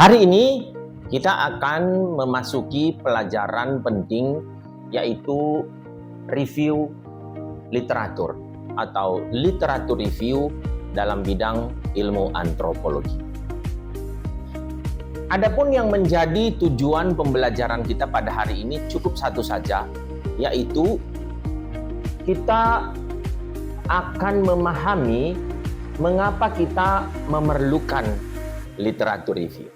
Hari ini kita akan memasuki pelajaran penting, yaitu review literatur atau literatur review dalam bidang ilmu antropologi. Adapun yang menjadi tujuan pembelajaran kita pada hari ini cukup satu saja, yaitu kita akan memahami mengapa kita memerlukan literatur review.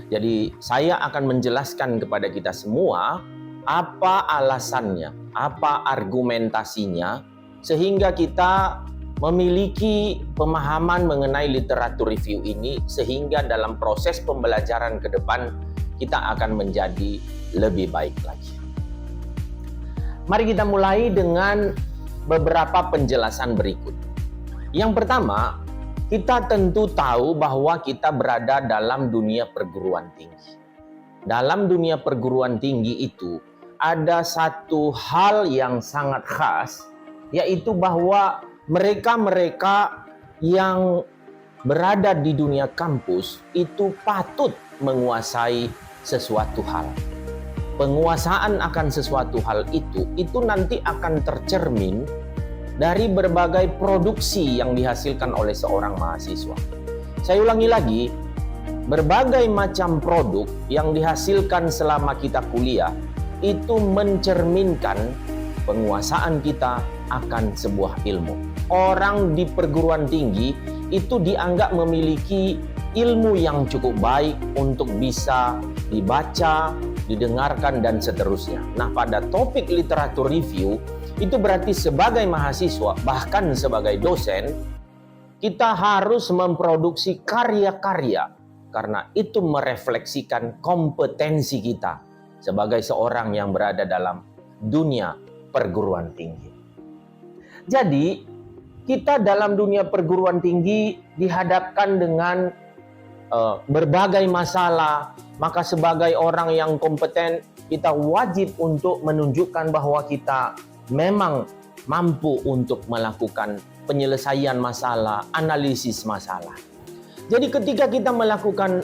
Jadi saya akan menjelaskan kepada kita semua apa alasannya, apa argumentasinya, sehingga kita memiliki pemahaman mengenai literatur review ini, sehingga dalam proses pembelajaran ke depan kita akan menjadi lebih baik lagi. Mari kita mulai dengan beberapa penjelasan berikut. Yang pertama, kita tentu tahu bahwa kita berada dalam dunia perguruan tinggi. Dalam dunia perguruan tinggi itu ada satu hal yang sangat khas, yaitu bahwa mereka-mereka yang berada di dunia kampus itu patut menguasai sesuatu hal. Penguasaan akan sesuatu hal itu nanti akan tercermin dari berbagai produksi yang dihasilkan oleh seorang mahasiswa. Saya ulangi lagi, berbagai macam produk yang dihasilkan selama kita kuliah itu mencerminkan penguasaan kita akan sebuah ilmu. Orang di perguruan tinggi itu dianggap memiliki ilmu yang cukup baik untuk bisa dibaca, didengarkan, dan seterusnya. Nah, pada topik literatur review, itu berarti sebagai mahasiswa, bahkan sebagai dosen, kita harus memproduksi karya-karya, karena itu merefleksikan kompetensi kita sebagai seorang yang berada dalam dunia perguruan tinggi. Jadi, kita dalam dunia perguruan tinggi dihadapkan dengan berbagai masalah, maka sebagai orang yang kompeten, kita wajib untuk menunjukkan bahwa kita memang mampu untuk melakukan penyelesaian masalah, analisis masalah. Jadi ketika kita melakukan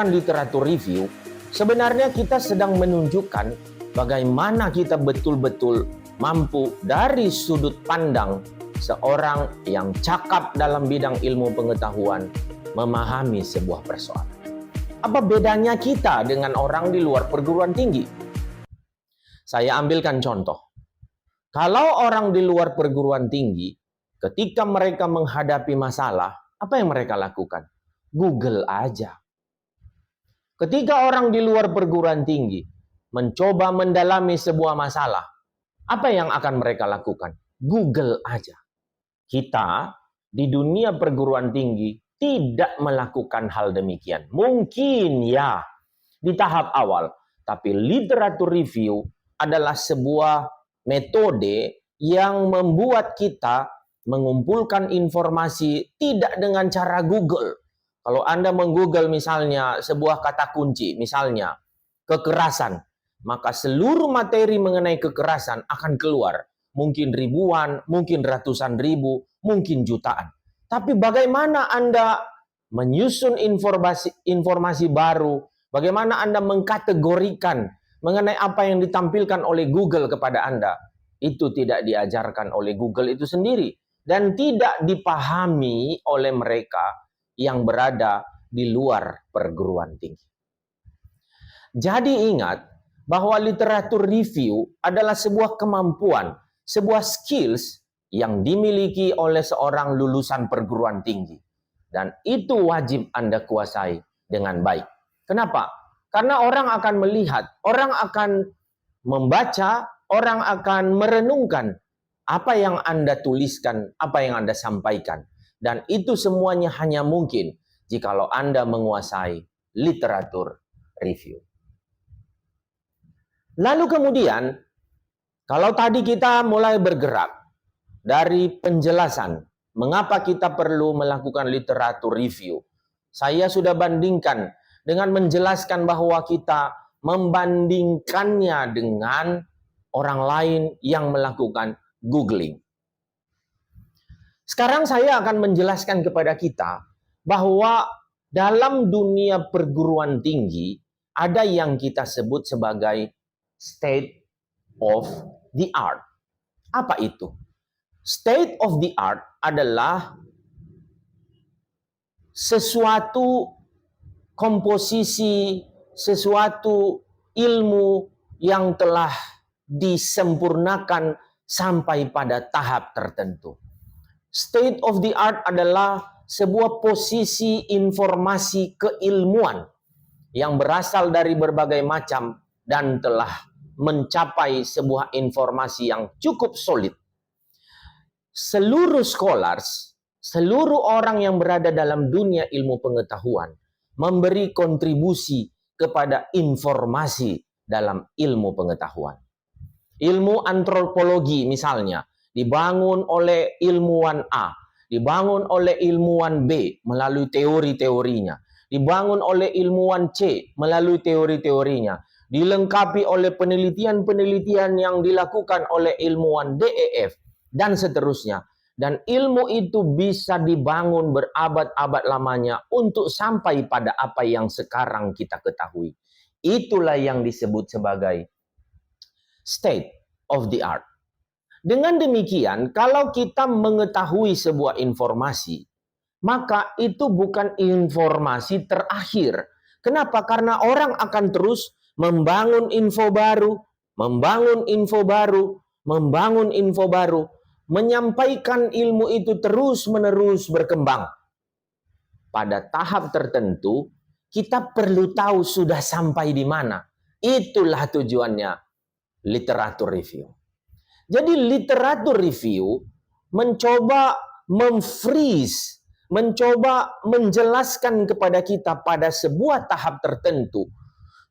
literatur review, sebenarnya kita sedang menunjukkan bagaimana kita betul-betul mampu dari sudut pandang seorang yang cakap dalam bidang ilmu pengetahuan memahami sebuah persoalan. Apa bedanya kita dengan orang di luar perguruan tinggi? Saya ambilkan contoh. Kalau orang di luar perguruan tinggi, ketika mereka menghadapi masalah, apa yang mereka lakukan? Google aja. Ketika orang di luar perguruan tinggi mencoba mendalami sebuah masalah, apa yang akan mereka lakukan? Google aja. Kita di dunia perguruan tinggi tidak melakukan hal demikian. Mungkin ya di tahap awal, tapi literatur review adalah sebuah metode yang membuat kita mengumpulkan informasi tidak dengan cara Google. Kalau Anda meng-Google misalnya sebuah kata kunci, misalnya kekerasan, maka seluruh materi mengenai kekerasan akan keluar. Mungkin ribuan, mungkin ratusan ribu, mungkin jutaan. Tapi bagaimana Anda menyusun informasi baru, bagaimana Anda mengkategorikan mengenai apa yang ditampilkan oleh Google kepada Anda, itu tidak diajarkan oleh Google itu sendiri dan tidak dipahami oleh mereka yang berada di luar perguruan tinggi. Jadi ingat bahwa literatur review adalah sebuah kemampuan, sebuah skills yang dimiliki oleh seorang lulusan perguruan tinggi. Dan itu wajib Anda kuasai dengan baik. Kenapa? Karena orang akan melihat, orang akan membaca, orang akan merenungkan apa yang Anda tuliskan, apa yang Anda sampaikan. Dan itu semuanya hanya mungkin jikalau Anda menguasai literatur review. Lalu kemudian, kalau tadi kita mulai bergerak dari penjelasan mengapa kita perlu melakukan literatur review, saya sudah bandingkan dengan menjelaskan bahwa kita membandingkannya dengan orang lain yang melakukan googling. Sekarang saya akan menjelaskan kepada kita bahwa Dalam dunia perguruan tinggi, ada yang kita sebut sebagai state of the art. Apa itu? State of the art adalah sesuatu komposisi, sesuatu ilmu yang telah disempurnakan sampai pada tahap tertentu. State of the art adalah sebuah posisi informasi keilmuan yang berasal dari berbagai macam dan telah mencapai sebuah informasi yang cukup solid. Seluruh scholars, seluruh orang yang berada dalam dunia ilmu pengetahuan memberi kontribusi kepada informasi dalam ilmu pengetahuan. Ilmu antropologi misalnya dibangun oleh ilmuwan A, dibangun oleh ilmuwan B melalui teori-teorinya, dibangun oleh ilmuwan C melalui teori-teorinya, dilengkapi oleh penelitian-penelitian yang dilakukan oleh ilmuwan D, E, F, dan seterusnya. Dan ilmu itu bisa dibangun berabad-abad lamanya untuk sampai pada apa yang sekarang kita ketahui. Itulah yang disebut sebagai state of the art. Dengan demikian, kalau kita mengetahui sebuah informasi, maka itu bukan informasi terakhir. Kenapa? Karena orang akan terus membangun info baru, membangun info baru, membangun info baru, menyampaikan ilmu itu terus-menerus berkembang. Pada tahap tertentu, kita perlu tahu sudah sampai di mana. Itulah tujuannya literatur review. Jadi literatur review mencoba memfreeze, mencoba menjelaskan kepada kita pada sebuah tahap tertentu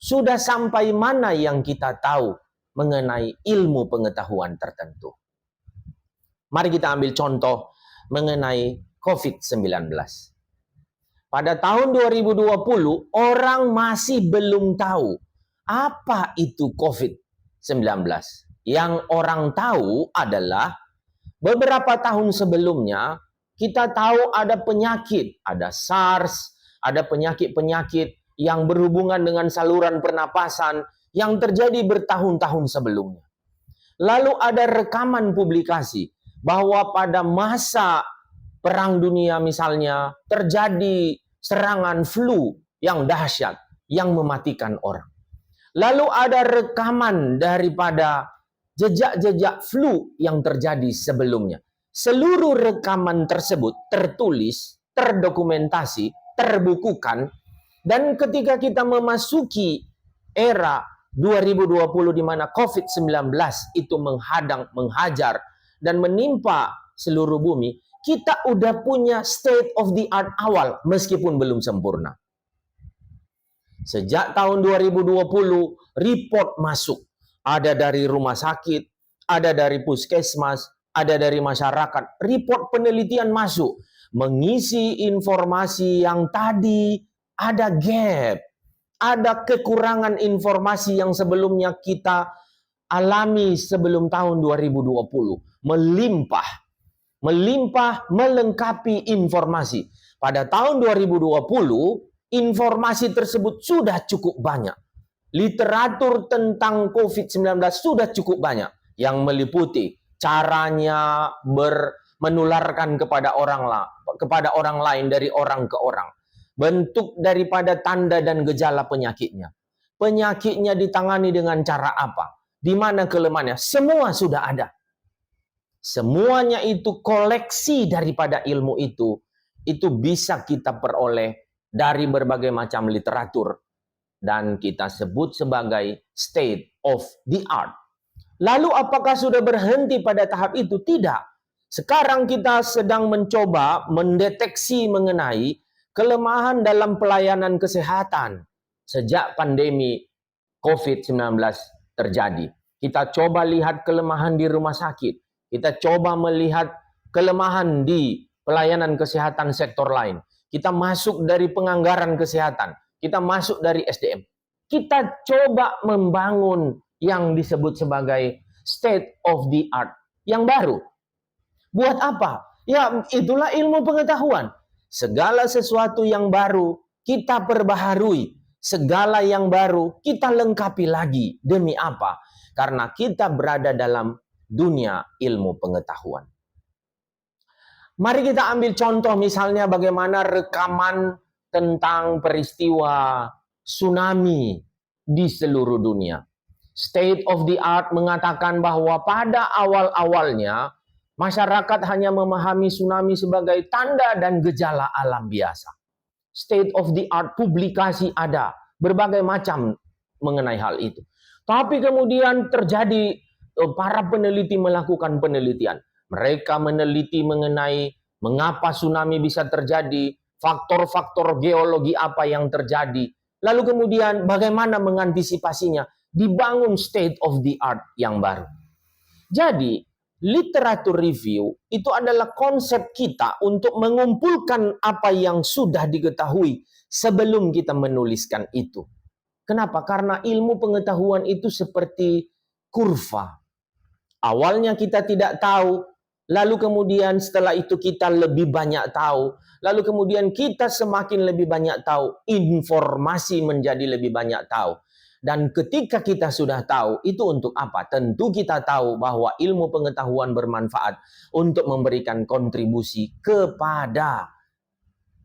sudah sampai mana yang kita tahu mengenai ilmu pengetahuan tertentu. Mari kita ambil contoh mengenai COVID-19. Pada tahun 2020, orang masih belum tahu apa itu COVID-19. Yang orang tahu adalah beberapa tahun sebelumnya kita tahu ada penyakit, ada SARS, ada penyakit-penyakit yang berhubungan dengan saluran pernapasan yang terjadi bertahun-tahun sebelumnya. Lalu ada rekaman publikasi bahwa pada masa Perang Dunia misalnya terjadi serangan flu yang dahsyat yang mematikan orang. Lalu ada rekaman daripada jejak-jejak flu yang terjadi sebelumnya. Seluruh rekaman tersebut tertulis, terdokumentasi, terbukukan, dan ketika kita memasuki era 2020 di mana COVID-19 itu menghajar dan menimpa seluruh bumi, kita udah punya state of the art awal meskipun belum sempurna. Sejak tahun 2020 report masuk. Ada dari rumah sakit, ada dari puskesmas, ada dari masyarakat. Report penelitian masuk. Mengisi informasi yang tadi ada gap. Ada kekurangan informasi yang sebelumnya kita alami sebelum tahun 2020. Melimpah, melengkapi informasi. Pada tahun 2020, informasi tersebut sudah cukup banyak. Literatur tentang COVID-19 sudah cukup banyak yang meliputi caranya menularkan kepada orang lain dari orang ke orang. Bentuk daripada tanda dan gejala penyakitnya. Penyakitnya ditangani dengan cara apa? Di mana kelemahannya? Semua sudah ada. Semuanya itu koleksi daripada ilmu itu bisa kita peroleh dari berbagai macam literatur dan kita sebut sebagai state of the art. Lalu apakah sudah berhenti pada tahap itu? Tidak. Sekarang kita sedang mencoba mendeteksi mengenai kelemahan dalam pelayanan kesehatan sejak pandemi COVID-19 terjadi. Kita coba lihat kelemahan di rumah sakit. Kita coba melihat kelemahan di pelayanan kesehatan sektor lain. Kita masuk dari penganggaran kesehatan. Kita masuk dari SDM. Kita coba membangun yang disebut sebagai state of the art yang baru. Buat apa? Ya, itulah ilmu pengetahuan. Segala sesuatu yang baru kita perbaharui. Segala yang baru kita lengkapi lagi. Demi apa? Karena kita berada dalam dunia ilmu pengetahuan. Mari kita ambil contoh misalnya bagaimana rekaman tentang peristiwa tsunami di seluruh dunia. State of the art mengatakan bahwa pada awal-awalnya masyarakat hanya memahami tsunami sebagai tanda dan gejala alam biasa. State of the art publikasi ada, berbagai macam mengenai hal itu. Tapi kemudian terjadi, para peneliti melakukan penelitian. Mereka meneliti mengenai mengapa tsunami bisa terjadi, faktor-faktor geologi apa yang terjadi, lalu kemudian bagaimana mengantisipasinya, dibangun state of the art yang baru. Jadi, literatur review itu adalah konsep kita untuk mengumpulkan apa yang sudah diketahui sebelum kita menuliskan itu. Kenapa? Karena ilmu pengetahuan itu seperti kurva. Awalnya kita tidak tahu, lalu kemudian setelah itu kita lebih banyak tahu, lalu kemudian kita semakin lebih banyak tahu, informasi menjadi lebih banyak tahu. Dan ketika kita sudah tahu, itu untuk apa? Tentu kita tahu bahwa ilmu pengetahuan bermanfaat untuk memberikan kontribusi kepada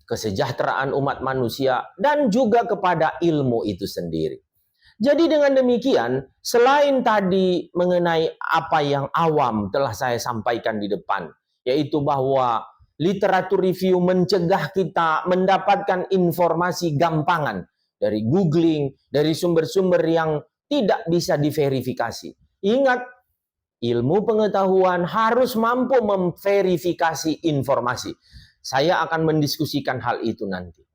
kesejahteraan umat manusia dan juga kepada ilmu itu sendiri. Jadi dengan demikian, selain tadi mengenai apa yang awam telah saya sampaikan di depan, yaitu bahwa literatur review mencegah kita mendapatkan informasi gampangan, dari googling, dari sumber-sumber yang tidak bisa diverifikasi. Ingat, ilmu pengetahuan harus mampu memverifikasi informasi. Saya akan mendiskusikan hal itu nanti.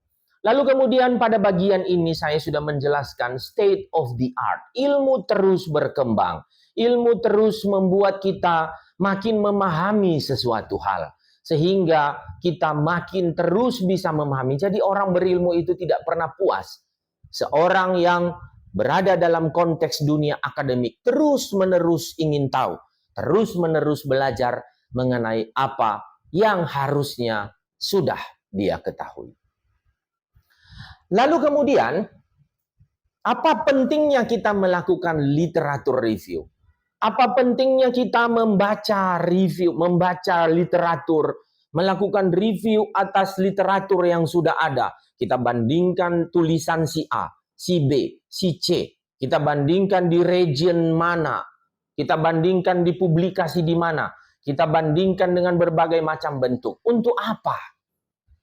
Lalu kemudian pada bagian ini saya sudah menjelaskan state of the art. Ilmu terus berkembang. Ilmu terus membuat kita makin memahami sesuatu hal. Sehingga kita makin terus bisa memahami. Jadi orang berilmu itu tidak pernah puas. Seorang yang berada dalam konteks dunia akademik terus-menerus ingin tahu, terus-menerus belajar mengenai apa yang harusnya sudah dia ketahui. Lalu kemudian, apa pentingnya kita melakukan literatur review? Apa pentingnya kita membaca review, membaca literatur, melakukan review atas literatur yang sudah ada? Kita bandingkan tulisan si A, si B, si C. Kita bandingkan di region mana. Kita bandingkan di publikasi di mana. Kita bandingkan dengan berbagai macam bentuk. Untuk apa?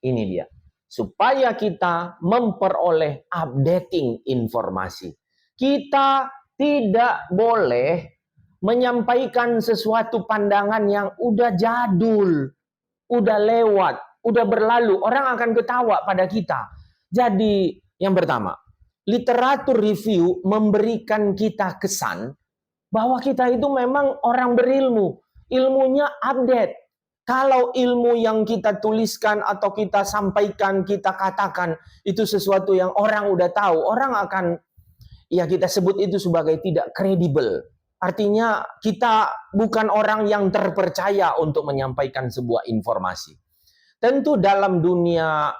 Ini dia. Supaya kita memperoleh updating informasi. Kita tidak boleh menyampaikan sesuatu pandangan yang udah jadul, udah lewat, udah berlalu. Orang akan ketawa pada kita. Jadi, yang pertama, literatur review memberikan kita kesan bahwa kita itu memang orang berilmu. Ilmunya update. Kalau ilmu yang kita tuliskan atau kita sampaikan, kita katakan, itu sesuatu yang orang udah tahu, orang akan, ya kita sebut itu sebagai tidak kredibel. Artinya kita bukan orang yang terpercaya untuk menyampaikan sebuah informasi. Tentu dalam dunia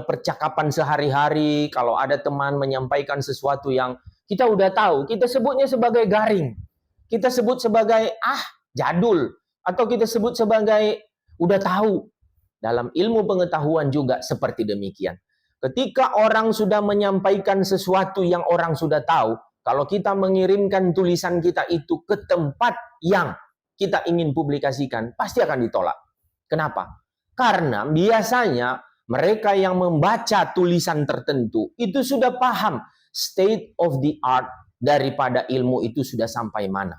percakapan sehari-hari, kalau ada teman menyampaikan sesuatu yang kita udah tahu, kita sebutnya sebagai garing. Kita sebut sebagai jadul. Atau kita sebut sebagai udah tahu. Dalam ilmu pengetahuan juga seperti demikian. Ketika orang sudah menyampaikan sesuatu yang orang sudah tahu, kalau kita mengirimkan tulisan kita itu ke tempat yang kita ingin publikasikan, pasti akan ditolak. Kenapa? Karena biasanya mereka yang membaca tulisan tertentu itu sudah paham state of the art daripada ilmu itu sudah sampai mana.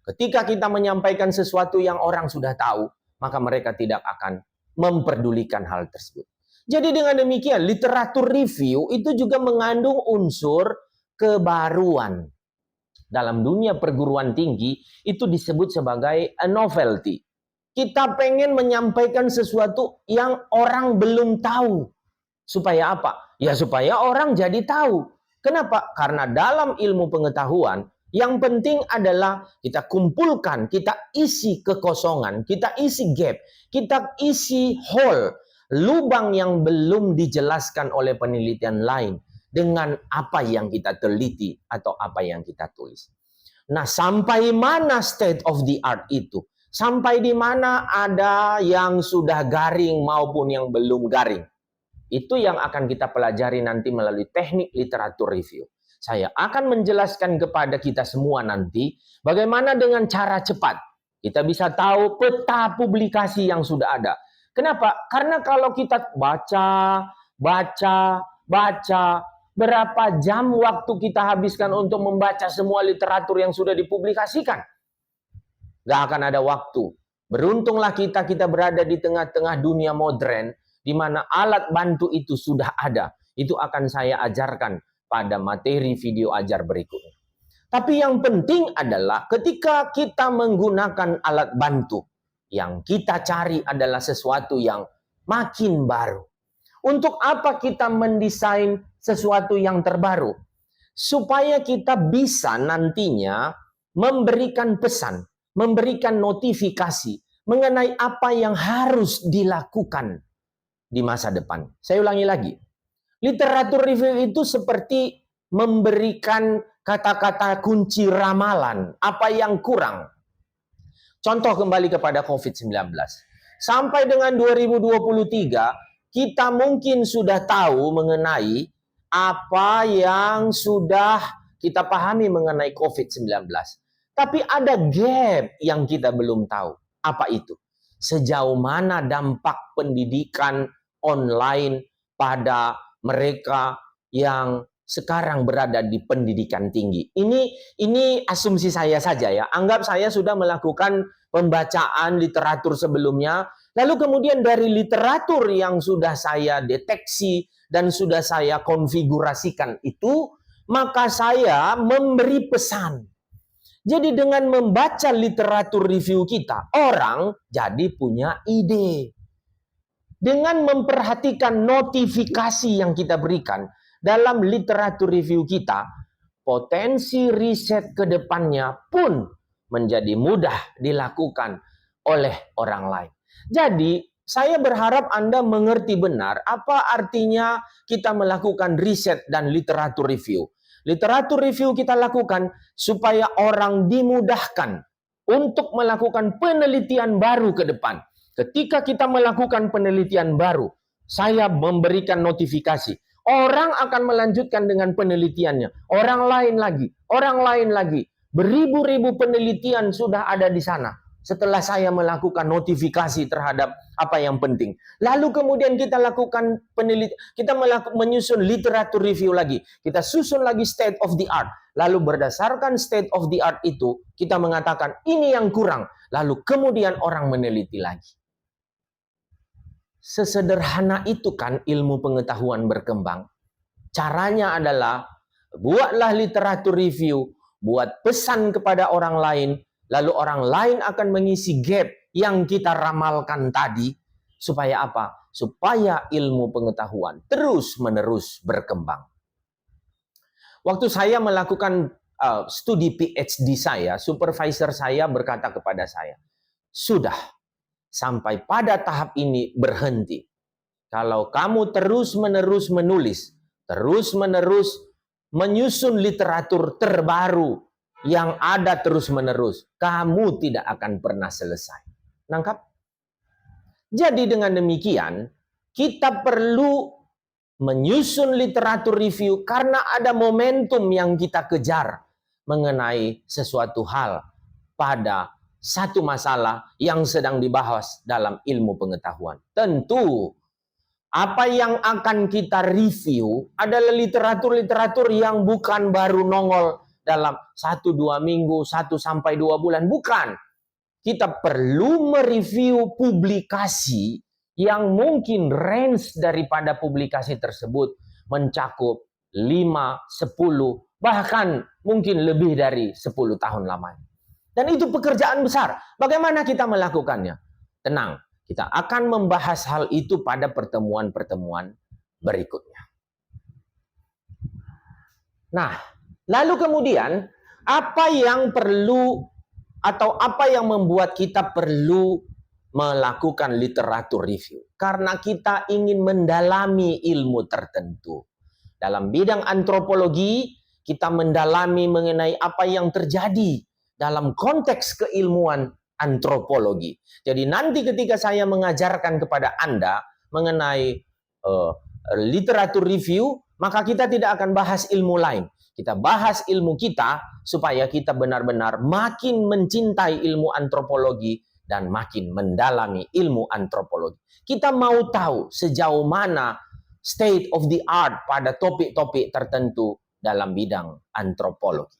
Ketika kita menyampaikan sesuatu yang orang sudah tahu, maka mereka tidak akan memperdulikan hal tersebut. Jadi dengan demikian, literatur review itu juga mengandung unsur kebaruan. Dalam dunia perguruan tinggi, itu disebut sebagai a novelty. Kita pengen menyampaikan sesuatu yang orang belum tahu. Supaya apa? Ya supaya orang jadi tahu. Kenapa? Karena dalam ilmu pengetahuan, yang penting adalah kita kumpulkan, kita isi kekosongan, kita isi gap, kita isi hole. lubang yang belum dijelaskan oleh penelitian lain dengan apa yang kita teliti atau apa yang kita tulis. Nah, sampai mana state of the art itu? Sampai di mana ada yang sudah garing maupun yang belum garing? Itu yang akan kita pelajari nanti melalui teknik literatur review. Saya akan menjelaskan kepada kita semua nanti bagaimana dengan cara cepat kita bisa tahu peta publikasi yang sudah ada. Kenapa? Karena kalau kita baca, berapa jam waktu kita habiskan untuk membaca semua literatur yang sudah dipublikasikan? Gak akan ada waktu. Beruntunglah kita berada di tengah-tengah dunia modern, di mana alat bantu itu sudah ada. Itu akan saya ajarkan pada materi video ajar berikutnya. Tapi yang penting adalah ketika kita menggunakan alat bantu, yang kita cari adalah sesuatu yang makin baru. Untuk apa kita mendesain sesuatu yang terbaru? Supaya kita bisa nantinya memberikan pesan, memberikan notifikasi mengenai apa yang harus dilakukan di masa depan. Saya ulangi lagi. Literatur review itu seperti memberikan kata-kata kunci ramalan, apa yang kurang. Contoh kembali kepada COVID-19. Sampai dengan 2023, kita mungkin sudah tahu mengenai apa yang sudah kita pahami mengenai COVID-19. Tapi ada gap yang kita belum tahu. Apa itu? Sejauh mana dampak pendidikan online pada mereka yang sekarang berada di pendidikan tinggi. Ini asumsi saya saja ya. Anggap saya sudah melakukan pembacaan literatur sebelumnya, lalu kemudian dari literatur yang sudah saya deteksi dan sudah saya konfigurasikan itu, maka saya memberi pesan. Jadi dengan membaca literatur review kita, orang jadi punya ide. Dengan memperhatikan notifikasi yang kita berikan dalam literatur review kita, potensi riset ke depannya pun menjadi mudah dilakukan oleh orang lain. Jadi, saya berharap Anda mengerti benar apa artinya kita melakukan riset dan literatur review. Literatur review kita lakukan supaya orang dimudahkan untuk melakukan penelitian baru ke depan. Ketika kita melakukan penelitian baru, saya memberikan notifikasi. Orang akan melanjutkan dengan penelitiannya. Orang lain lagi. Beribu-ribu penelitian sudah ada di sana. Setelah saya melakukan notifikasi terhadap apa yang penting. Lalu kemudian kita lakukan menyusun literatur review lagi. Kita susun lagi state of the art. Lalu berdasarkan state of the art itu, kita mengatakan ini yang kurang. Lalu kemudian orang meneliti lagi. Sesederhana itu kan ilmu pengetahuan berkembang. Caranya adalah buatlah literatur review, buat pesan kepada orang lain, lalu orang lain akan mengisi gap yang kita ramalkan tadi. Supaya apa? Supaya ilmu pengetahuan terus-menerus berkembang. Waktu saya melakukan studi PhD saya, supervisor saya berkata kepada saya, sudah, sampai pada tahap ini berhenti. Kalau kamu terus-menerus menulis, terus-menerus menyusun literatur terbaru yang ada terus-menerus, kamu tidak akan pernah selesai. Nangkap? Jadi dengan demikian, kita perlu menyusun literatur review karena ada momentum yang kita kejar mengenai sesuatu hal pada satu masalah yang sedang dibahas dalam ilmu pengetahuan. Tentu, apa yang akan kita review adalah literatur-literatur yang bukan baru nongol dalam 1-2 minggu, 1-2 bulan. Bukan. Kita perlu mereview publikasi yang mungkin range daripada publikasi tersebut mencakup 5, 10, bahkan mungkin lebih dari 10 tahun lamanya. Dan itu pekerjaan besar. Bagaimana kita melakukannya? Tenang, kita akan membahas hal itu pada pertemuan-pertemuan berikutnya. Nah, lalu kemudian apa yang perlu atau apa yang membuat kita perlu melakukan literatur review? karena kita ingin mendalami ilmu tertentu. Dalam bidang antropologi, kita mendalami mengenai apa yang terjadi dalam konteks keilmuan antropologi. Jadi nanti ketika saya mengajarkan kepada Anda mengenai literatur review, maka kita tidak akan bahas ilmu lain. Kita bahas ilmu kita supaya kita benar-benar makin mencintai ilmu antropologi dan makin mendalami ilmu antropologi. Kita mau tahu sejauh mana state of the art pada topik-topik tertentu dalam bidang antropologi.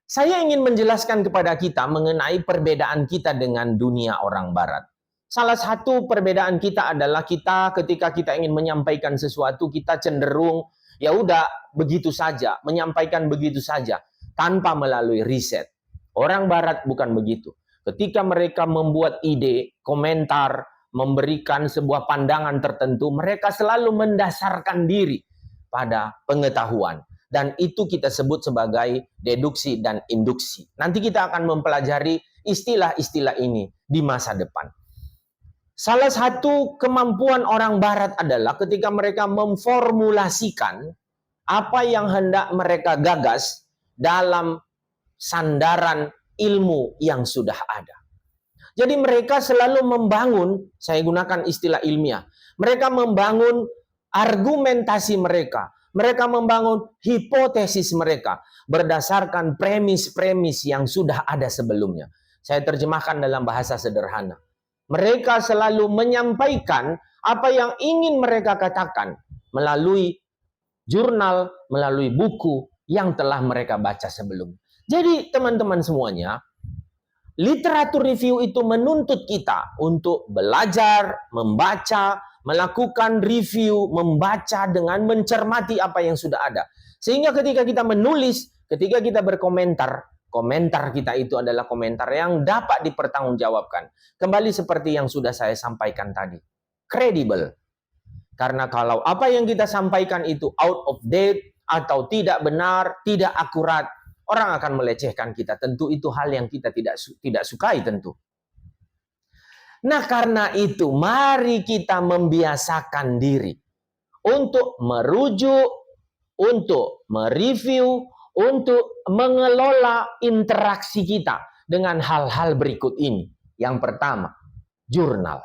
Saya ingin menjelaskan kepada kita mengenai perbedaan kita dengan dunia orang barat. Salah satu perbedaan kita adalah kita ketika kita ingin menyampaikan sesuatu, kita cenderung ya udah begitu saja, menyampaikan begitu saja tanpa melalui riset. Orang barat bukan begitu. Ketika mereka membuat ide, komentar, memberikan sebuah pandangan tertentu, mereka selalu mendasarkan diri pada pengetahuan. Dan itu kita sebut sebagai deduksi dan induksi. Nanti kita akan mempelajari istilah-istilah ini di masa depan. Salah satu kemampuan orang barat adalah ketika mereka memformulasikan apa yang hendak mereka gagas dalam sandaran ilmu yang sudah ada. Jadi mereka selalu membangun, saya gunakan istilah ilmiah, mereka membangun argumentasi mereka. Mereka membangun hipotesis mereka berdasarkan premis-premis yang sudah ada sebelumnya. Saya terjemahkan dalam bahasa sederhana. Mereka selalu menyampaikan apa yang ingin mereka katakan melalui jurnal, melalui buku yang telah mereka baca sebelumnya. Jadi teman-teman semuanya, literatur review itu menuntut kita untuk belajar, membaca, melakukan review, membaca dengan mencermati apa yang sudah ada. Sehingga ketika kita menulis, ketika kita berkomentar, komentar kita itu adalah komentar yang dapat dipertanggungjawabkan. Kembali seperti yang sudah saya sampaikan tadi. Kredibel. Karena kalau apa yang kita sampaikan itu out of date atau tidak benar, tidak akurat, orang akan melecehkan kita. Tentu itu hal yang kita tidak sukai tentu. Nah, karena itu mari kita membiasakan diri untuk merujuk, untuk mereview, untuk mengelola interaksi kita dengan hal-hal berikut ini. Yang pertama, jurnal.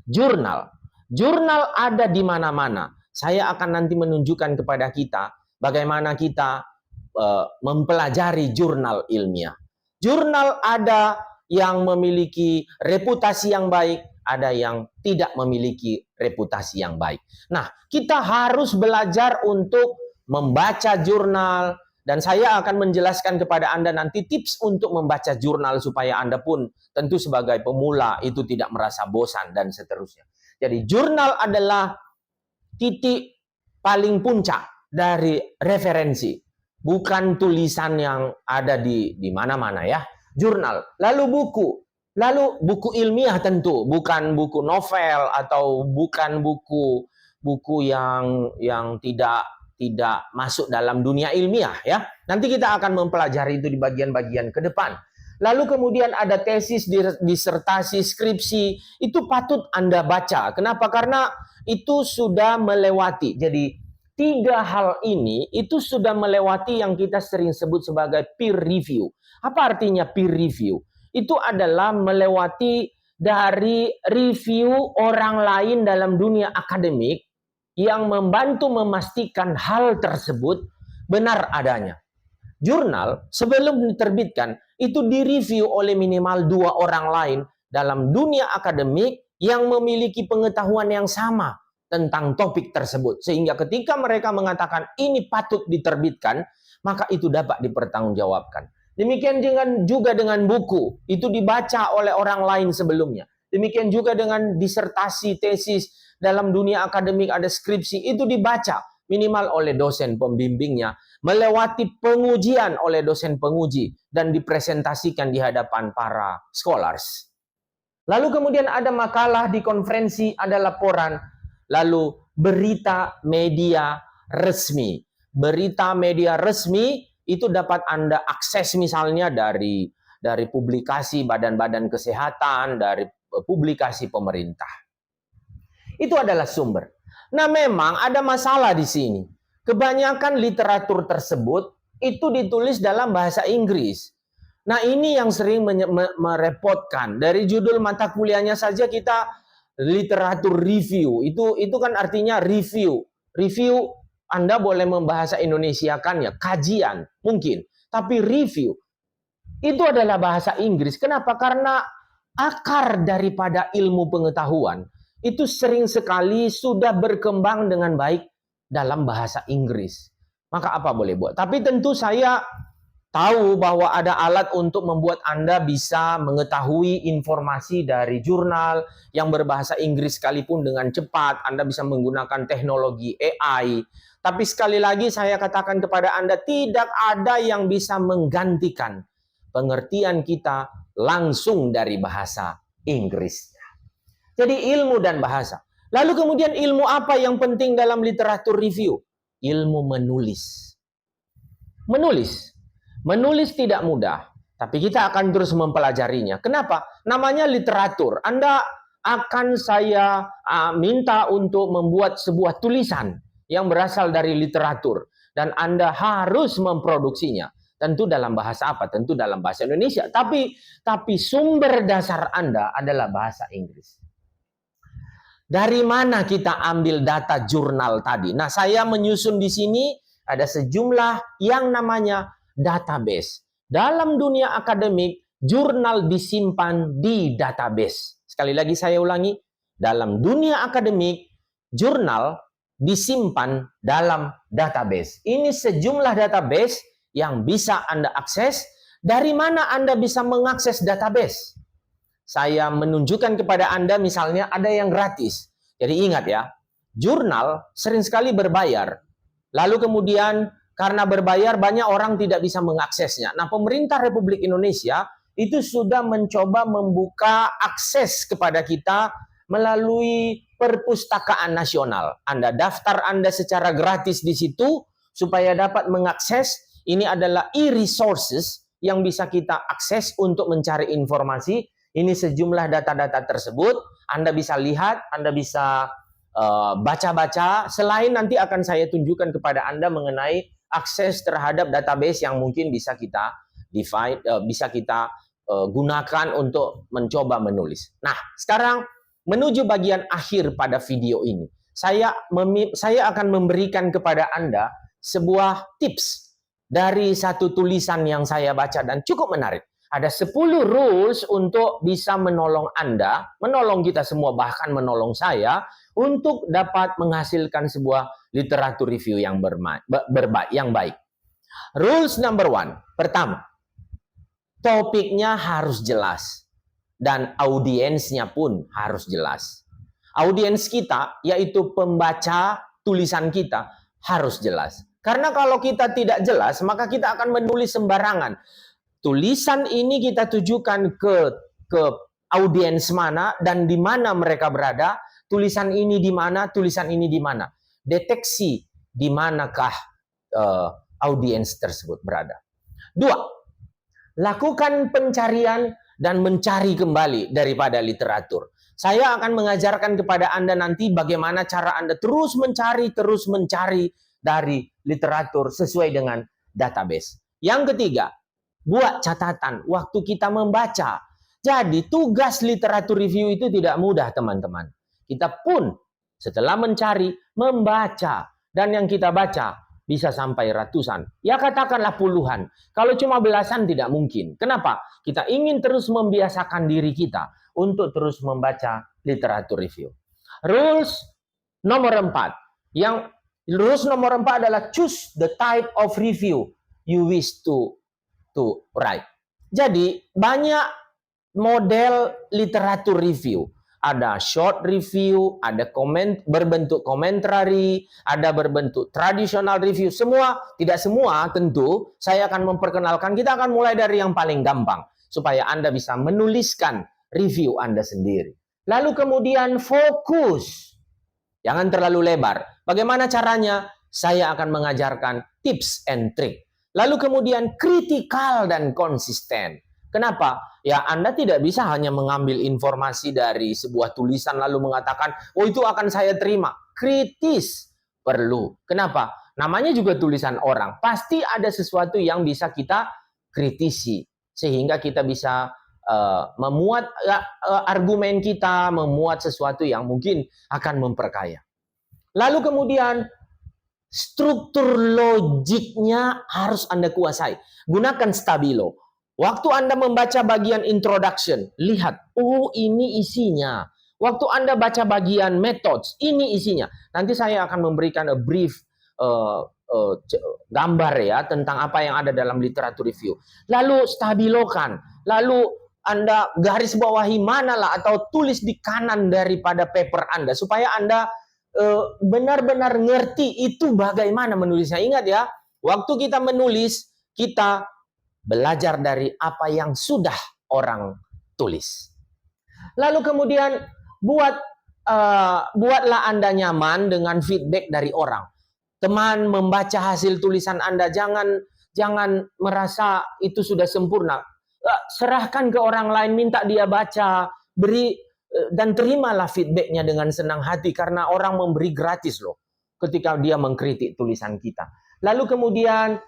Jurnal ada di mana-mana. Saya akan nanti menunjukkan kepada kita bagaimana kita mempelajari jurnal ilmiah. Jurnal ada yang memiliki reputasi yang baik, ada yang tidak memiliki reputasi yang baik. Nah, kita harus belajar untuk membaca jurnal, dan saya akan menjelaskan kepada Anda nanti tips untuk membaca jurnal supaya Anda pun tentu sebagai pemula itu tidak merasa bosan dan seterusnya. Jadi jurnal adalah titik paling puncak dari referensi, bukan tulisan yang ada di mana-mana ya. Jurnal, lalu buku ilmiah tentu, bukan buku novel atau bukan buku yang tidak masuk dalam dunia ilmiah ya. Nanti kita akan mempelajari itu di bagian-bagian ke depan. Lalu kemudian ada tesis, disertasi, skripsi, itu patut Anda baca. Kenapa? Karena itu sudah melewati. Jadi 3 hal ini itu sudah melewati yang kita sering sebut sebagai peer review. Apa artinya peer review? Itu adalah melewati dari review orang lain dalam dunia akademik yang membantu memastikan hal tersebut benar adanya. Jurnal sebelum diterbitkan itu direview oleh minimal 2 orang lain dalam dunia akademik yang memiliki pengetahuan yang sama tentang topik tersebut. Sehingga ketika mereka mengatakan ini patut diterbitkan, maka itu dapat dipertanggungjawabkan. Demikian juga dengan buku, itu dibaca oleh orang lain sebelumnya. Demikian juga dengan disertasi, tesis, dalam dunia akademik ada skripsi, itu dibaca minimal oleh dosen pembimbingnya, melewati pengujian oleh dosen penguji, dan dipresentasikan di hadapan para scholars. Lalu kemudian ada makalah di konferensi, ada laporan, lalu berita media resmi. Berita media resmi itu dapat Anda akses misalnya dari publikasi badan-badan kesehatan, dari publikasi pemerintah. Itu adalah sumber. Nah, memang ada masalah di sini. Kebanyakan literatur tersebut itu ditulis dalam bahasa Inggris. Nah, ini yang sering merepotkan. Dari judul mata kuliahnya saja kita literatur review. Itu kan artinya review. Review Anda boleh membahasa Indonesiakan ya, kajian mungkin. Tapi review itu adalah bahasa Inggris. Kenapa? Karena akar daripada ilmu pengetahuan itu sering sekali sudah berkembang dengan baik dalam bahasa Inggris. Maka apa boleh buat? Tapi tentu saya tahu bahwa ada alat untuk membuat Anda bisa mengetahui informasi dari jurnal yang berbahasa Inggris sekalipun dengan cepat. Anda bisa menggunakan teknologi AI. Tapi sekali lagi saya katakan kepada Anda, tidak ada yang bisa menggantikan pengertian kita langsung dari bahasa Inggris. Jadi ilmu dan bahasa. Lalu kemudian ilmu apa yang penting dalam literatur review? Ilmu menulis. Menulis tidak mudah, tapi kita akan terus mempelajarinya. Kenapa? Namanya literatur. Anda akan saya minta untuk membuat sebuah tulisan yang berasal dari literatur. Dan Anda harus memproduksinya. Tentu dalam bahasa apa? Tentu dalam bahasa Indonesia. Tapi sumber dasar Anda adalah bahasa Inggris. Dari mana kita ambil data jurnal tadi? Nah, saya menyusun di sini ada sejumlah yang namanya database. Dalam dunia akademik, jurnal disimpan di database. Sekali lagi saya ulangi, dalam dunia akademik, jurnal disimpan dalam database. Ini sejumlah database yang bisa Anda akses. Dari mana Anda bisa mengakses database? Saya menunjukkan kepada Anda misalnya ada yang gratis. Jadi ingat ya, jurnal sering sekali berbayar. Lalu kemudian karena berbayar banyak orang tidak bisa mengaksesnya. Nah, pemerintah Republik Indonesia itu sudah mencoba membuka akses kepada kita melalui Perpustakaan Nasional. Anda daftar Anda secara gratis di situ supaya dapat mengakses. Ini adalah e-resources yang bisa kita akses untuk mencari informasi. Ini sejumlah data-data tersebut. Anda bisa lihat, Anda bisa baca-baca. Selain nanti akan saya tunjukkan kepada Anda mengenai akses terhadap database yang mungkin bisa kita define, bisa kita gunakan untuk mencoba menulis. Nah, sekarang menuju bagian akhir pada video ini. Saya akan memberikan kepada Anda sebuah tips dari satu tulisan yang saya baca dan cukup menarik. Ada 10 rules untuk bisa menolong Anda, menolong kita semua, bahkan menolong saya, untuk dapat menghasilkan sebuah literatur review yang baik. Rules number 1. Pertama, topiknya harus jelas. Dan audiensnya pun harus jelas. Audiens kita, yaitu pembaca tulisan kita, harus jelas. Karena kalau kita tidak jelas, maka kita akan menulis sembarangan. Tulisan ini kita tujukan ke audiens mana dan di mana mereka berada. Tulisan ini di mana, tulisan ini di mana. Deteksi di manakah audiens tersebut berada. 2. Lakukan pencarian dan mencari kembali daripada literatur. Saya akan mengajarkan kepada Anda nanti bagaimana cara Anda terus mencari dari literatur sesuai dengan database. Yang ketiga, buat catatan waktu kita membaca. Jadi tugas literatur review itu tidak mudah, teman-teman. Kita pun setelah mencari, membaca. Dan yang kita baca bisa sampai ratusan. Ya katakanlah puluhan. Kalau cuma belasan tidak mungkin. Kenapa? Kita ingin terus membiasakan diri kita untuk terus membaca literatur review. Rules nomor 4. Rules nomor 4 adalah choose the type of review you wish to write. Jadi banyak model literatur review. Ada short review, ada berbentuk commentary, ada berbentuk traditional review. Tidak semua tentu saya akan memperkenalkan. Kita akan mulai dari yang paling gampang supaya Anda bisa menuliskan review Anda sendiri. Lalu kemudian fokus. Jangan terlalu lebar. Bagaimana caranya? Saya akan mengajarkan tips and trick. Lalu kemudian kritikal dan konsisten. Kenapa? Ya, Anda tidak bisa hanya mengambil informasi dari sebuah tulisan lalu mengatakan, oh itu akan saya terima. Kritis perlu. Kenapa? Namanya juga tulisan orang. Pasti ada sesuatu yang bisa kita kritisi. Sehingga kita bisa memuat argumen kita, memuat sesuatu yang mungkin akan memperkaya. Lalu kemudian, struktur logiknya harus Anda kuasai. Gunakan stabilo. Waktu Anda membaca bagian introduction, lihat, oh ini isinya. Waktu Anda baca bagian methods, ini isinya. Nanti saya akan memberikan a brief gambar ya tentang apa yang ada dalam literatur review. Lalu stabilokan, lalu Anda garis bawahi manalah atau tulis di kanan daripada paper Anda supaya Anda benar-benar ngerti itu bagaimana menulisnya. Ingat ya, waktu kita menulis, kita belajar dari apa yang sudah orang tulis. Lalu kemudian buatlah Anda nyaman dengan feedback dari orang. Teman membaca hasil tulisan Anda, jangan merasa itu sudah sempurna. Serahkan ke orang lain, minta dia baca, beri dan terimalah feedbacknya dengan senang hati karena orang memberi gratis loh ketika dia mengkritik tulisan kita. Lalu kemudian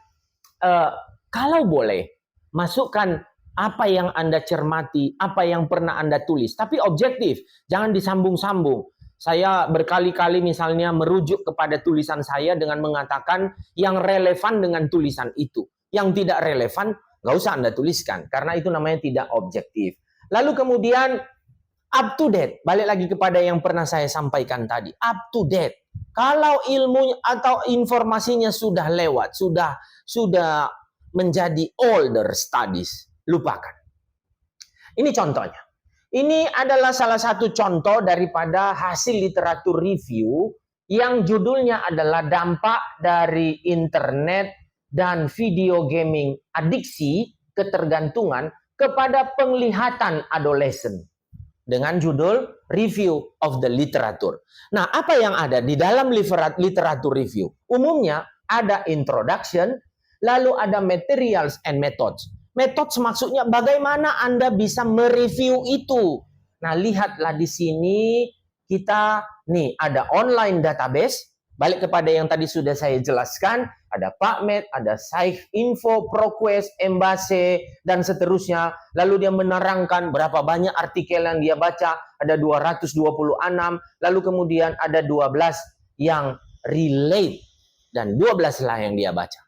kalau boleh, masukkan apa yang Anda cermati, apa yang pernah Anda tulis. Tapi objektif, jangan disambung-sambung. Saya berkali-kali misalnya merujuk kepada tulisan saya dengan mengatakan yang relevan dengan tulisan itu. Yang tidak relevan, nggak usah Anda tuliskan. Karena itu namanya tidak objektif. Lalu kemudian, up to date. Balik lagi kepada yang pernah saya sampaikan tadi. Up to date. Kalau ilmu atau informasinya sudah lewat, sudah menjadi older studies, lupakan. Ini contohnya. Ini adalah salah satu contoh daripada hasil literatur review yang judulnya adalah dampak dari internet dan video gaming adiksi ketergantungan kepada penglihatan adolescent. Dengan judul Review of the Literature. Nah, apa yang ada di dalam literatur review? Umumnya ada introduction, lalu ada materials and methods. Methods maksudnya bagaimana Anda bisa mereview itu. Nah, lihatlah di sini kita nih ada online database. Balik kepada yang tadi sudah saya jelaskan, ada PubMed, ada PsycInfo, ProQuest, Embase, dan seterusnya. Lalu dia menerangkan berapa banyak artikel yang dia baca, ada 226, lalu kemudian ada 12 yang relate, dan 12 lah yang dia baca.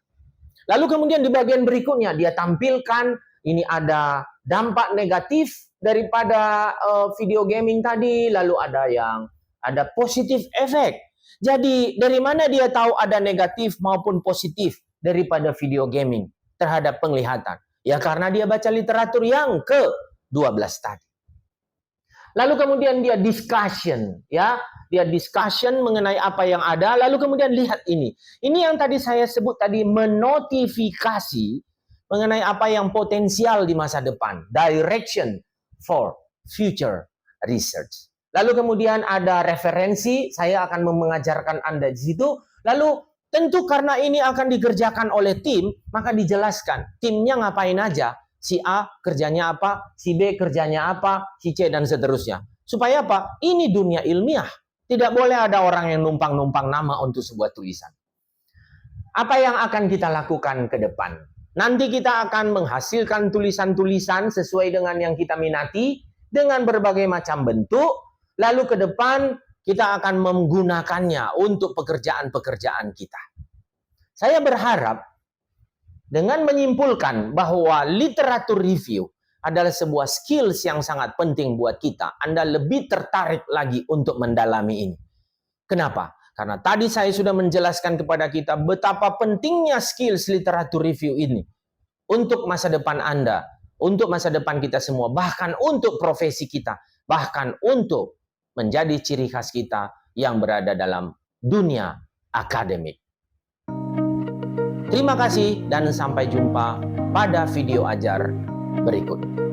Lalu kemudian di bagian berikutnya dia tampilkan ini ada dampak negatif daripada video gaming tadi, lalu ada positif efek. Jadi dari mana dia tahu ada negatif maupun positif daripada video gaming terhadap penglihatan? Ya karena dia baca literatur yang ke-12 tadi. Lalu kemudian dia discussion, ya. Dia discussion mengenai apa yang ada, lalu kemudian lihat ini. Ini yang tadi saya sebut tadi menotifikasi mengenai apa yang potensial di masa depan, direction for future research. Lalu kemudian ada referensi, saya akan mengajarkan Anda di situ. Lalu tentu karena ini akan dikerjakan oleh tim, maka dijelaskan timnya ngapain aja. Si A kerjanya apa, si B kerjanya apa, si C dan seterusnya. Supaya apa? Ini dunia ilmiah. Tidak boleh ada orang yang numpang-numpang nama untuk sebuah tulisan. Apa yang akan kita lakukan ke depan? Nanti kita akan menghasilkan tulisan-tulisan sesuai dengan yang kita minati, dengan berbagai macam bentuk, lalu ke depan kita akan menggunakannya untuk pekerjaan-pekerjaan kita. Saya berharap dengan menyimpulkan bahwa literatur review adalah sebuah skills yang sangat penting buat kita, Anda lebih tertarik lagi untuk mendalami ini. Kenapa? Karena tadi saya sudah menjelaskan kepada kita betapa pentingnya skills literatur review ini untuk masa depan Anda, untuk masa depan kita semua, bahkan untuk profesi kita, bahkan untuk menjadi ciri khas kita yang berada dalam dunia akademik. Terima kasih dan sampai jumpa pada video ajar berikut.